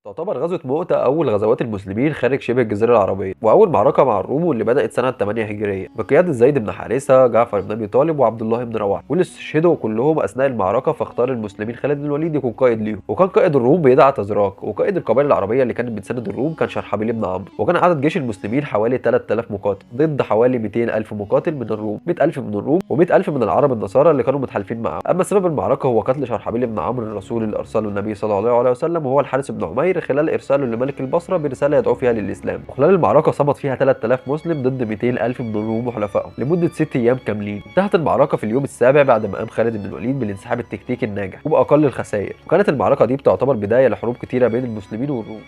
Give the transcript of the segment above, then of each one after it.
تعتبر غزوة مؤتة أول غزوات المسلمين خارج شبه الجزيرة العربية، وأول معركة مع الروم واللي بدأت سنة 8 هجرية بقيادة زيد بن حارثة، جعفر بن أبي طالب، وعبد الله بن رواحة، واللي استشهدوا كلهم أثناء المعركة. فاختار المسلمين خالد بن الوليد يكون قائد ليهم، وكان قائد الروم بيدعى تزراك، وقائد القبائل العربية اللي كانت بتساند الروم كان شرحبيل بن عمرو. وكان عدد جيش المسلمين حوالي 3000 مقاتل ضد حوالي 200,000 مقاتل من الروم، 100,000 من الروم و100,000 من العرب النصارى اللي كانوا متحالفين معاهم. أما سبب المعركة هو قتل شرحبيل بن عمرو الرسول اللي أرسله النبي صلى الله عليه وسلم، وهو الحارث بن عمير، خلال إرساله لملك البصرة برسالة يدعو فيها للإسلام. وخلال المعركة صمد فيها 3000 مسلم ضد 200,000 من الروم وحلفائهم لمدة 6 أيام كاملين. انتهت المعركة في اليوم السابع بعد ما قام خالد بن الوليد بالانسحاب التكتيكي الناجح وبأقل الخسائر، وكانت المعركة دي بتعتبر بداية لحروب كتيرة بين المسلمين والروم.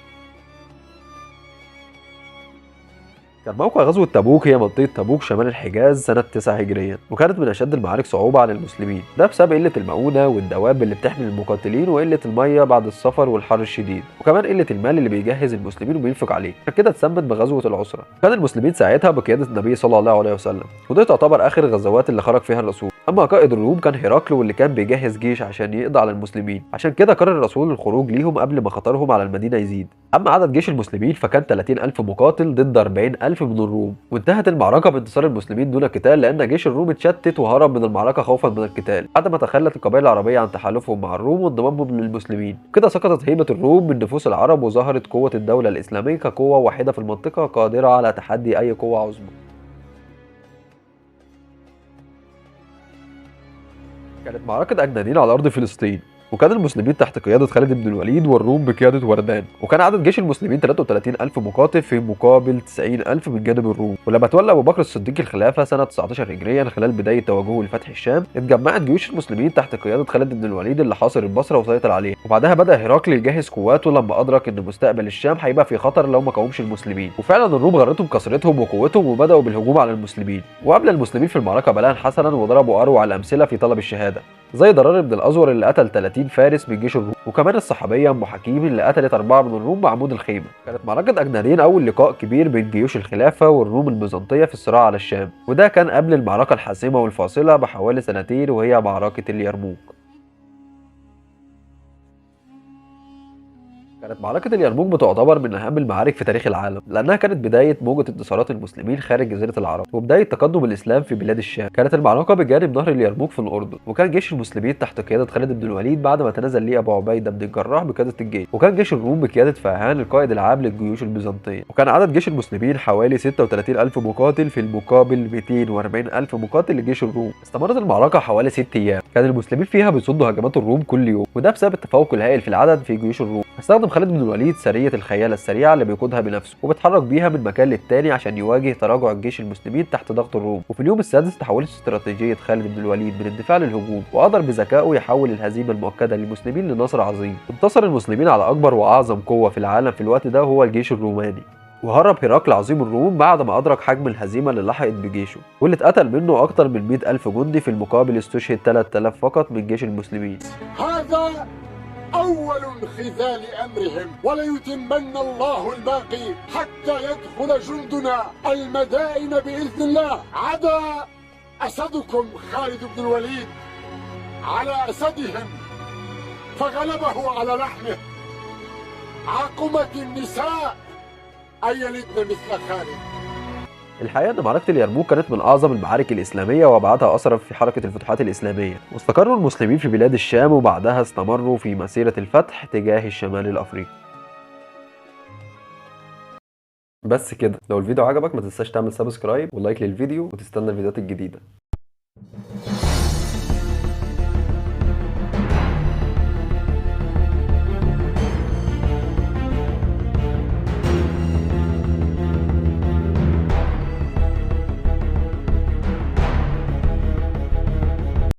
كان موقع غزوة تبوك هي منطقة تبوك شمال الحجاز سنة 9 هجريا، وكانت من أشد المعارك صعوبة على المسلمين، ده بسبب قلة المؤونة والدواب اللي بتحمل المقاتلين وقلة المية بعد السفر والحر الشديد، وكمان قلة المال اللي بيجهز المسلمين وبينفق عليه. عشان كده اتسمت بغزوة العسرة. كان المسلمين ساعتها بقيادة النبي صلى الله عليه وسلم، ودي تعتبر آخر الغزوات اللي خرج فيها الرسول. أما قائد الروم كان هرقل، واللي كان بيجهز جيش عشان يقضي على المسلمين، عشان كده قرر الرسول الخروج ليهم قبل ما خطرهم على المدينة يزيد. أما عدد جيش المسلمين فكان 30,000 مقاتل ضد 40,000 من الروم، وانتهت المعركة بانتصار المسلمين دون قتال، لأن جيش الروم اتشتت وهرب من المعركة خوفا من القتال بعد ما تخلت القبائل العربية عن تحالفهم مع الروم وانضمامهم للمسلمين. كده سقطت هيبة الروم من نفوس العرب، وظهرت قوة الدولة الإسلامية كقوة واحدة في المنطقة قادرة على تحدي أي قوة عظمى. كانت معركة أجنادين على أرض فلسطين، وكان المسلمين تحت قيادة خالد بن الوليد والروم بقيادة وردان. وكان عدد جيش المسلمين 33,000 مقاتل في مقابل 90,000 من جانب الروم. ولما تولى أبو بكر الصديق الخلافة سنة 19 هجريا خلال بداية توجهه لفتح الشام، اتجمعت جيوش المسلمين تحت قيادة خالد بن الوليد اللي حاصر البصرة وسيطر عليها. وبعدها بدأ هرقل يجهز قواته لما أدرك إن مستقبل الشام هيبقى في خطر لو ما قاومش المسلمين. وفعلا الروم غرتهم كثرتهم وقوتهم وبدأوا بالهجوم على المسلمين. وقابل المسلمين في المعركة بلاء حسنا وضربوا أروع الأمثلة في طلب الشهادة، زي ضرار بن الأزور اللي قتل 30 فارس من جيش الروم، وكمان الصحابية أم حكيم اللي قتلت 4 من الروم بعمود الخيمة. كانت معركة أجنادين أول لقاء كبير بين جيوش الخلافة والروم البيزنطية في الصراع على الشام، وده كان قبل المعركة الحاسمة والفاصلة بحوالي سنتين وهي معركة اليرموك. كانت معركة اليرموك بتعتبر من أهم المعارك في تاريخ العالم، لأنها كانت بداية موجة انتصارات المسلمين خارج جزيرة العرب وبداية تقدم الإسلام في بلاد الشام. كانت المعركة بجانب نهر اليرموك في الأردن، وكان جيش المسلمين تحت قيادة خالد بن الوليد بعد ما تنازل ليه أبو عبيدة بن الجراح بقيادة الجيش، وكان جيش الروم بقيادة فاهان القائد العام للجيوش البيزنطية. وكان عدد جيش المسلمين حوالي 36,000 مقاتل في المقابل 240,000 مقاتل لجيش الروم. استمرت المعركة حوالي 6 أيام، كان المسلمين فيها بيصدوا هجمات الروم كل يوم، وده بسبب التفوق الهائل في العدد في جيوش الروم. استخدم خالد بن الوليد سرية الخيالة السريعة اللي بيقودها بنفسه وبيتحرك بيها من مكان للتاني عشان يواجه تراجع الجيش المسلمين تحت ضغط الروم. وفي اليوم السادس تحولت استراتيجية خالد بن الوليد من الدفاع للهجوم، وقدر بذكائه يحول الهزيمة المؤكدة للمسلمين لنصر عظيم. انتصر المسلمين على أكبر وأعظم قوة في العالم في الوقت ده هو الجيش الروماني، وهرب هرقل عظيم الروم بعد ما أدرك حجم الهزيمة اللي لحقت بجيشه، واللي اتقتل منه أكتر من 100,000 جندي في المقابل استشهد 3000 فقط من جيش المسلمين. هذا أول انخذال أمرهم، وليتمن الله الباقي حتى يدخل جندنا المدائن بإذن الله. عدا أسدكم خالد بن الوليد على أسدهم فغلبه على لحمه. عقمت النساء أن يلدن مثل خالد. الحقيقة إن معركة اليرموك كانت من أعظم المعارك الإسلامية وأبعادها أثرا في حركة الفتوحات الإسلامية، واستقروا المسلمين في بلاد الشام وبعدها استمروا في مسيرة الفتح تجاه الشمال الأفريقي. بس كده، لو الفيديو عجبك ما تنساش تعمل سبسكرايب ولايك للفيديو وتستنى الفيديوهات الجديدة.